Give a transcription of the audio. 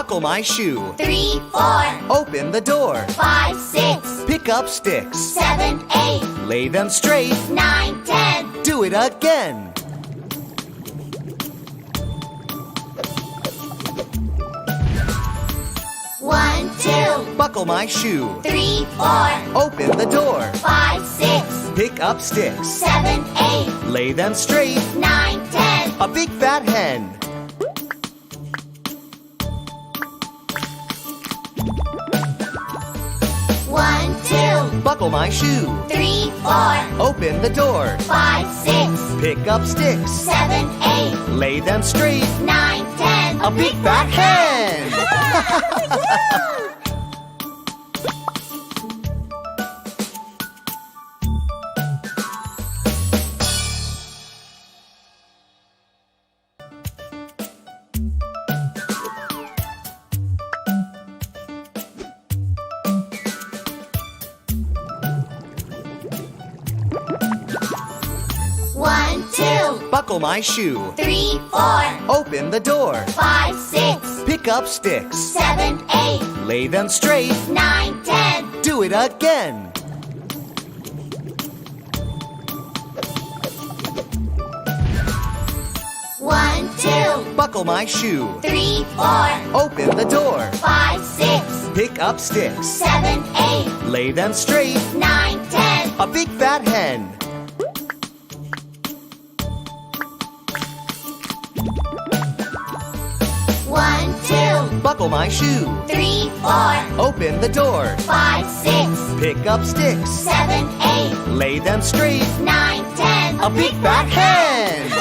Buckle my shoe. 3, 4, Open the door. 5, 6, Pick up sticks. 7, 8, Lay them straight. 9, 10. Do it again. 1, 2, Buckle my shoe. 3, 4, Open the door. 5, 6, Pick up sticks. 7, 8, Lay them straight. 9, 10. A big fat hen. 1, 2, Buckle my shoe. 3, 4, Open the door. 5, 6, Pick up sticks. 7, 8, Lay them straight. 9, 10. A big fat hen. One, two, Buckle my shoe. 3, 4, Open the door. 5, 6, Pick up sticks. 7, 8, Lay them straight. 9, 10. Do it again. 1, 2, Buckle my shoe. 3, 4, Open the door. 5, 6, Pick up sticks. 7, 8, Lay them straight. 9, 10. A big fat hen. 1, 2, Buckle my shoe. 3, 4, Open the door. 5, 6, Pick up sticks. 7, 8, Lay them straight. 9, 10. A big fat hen.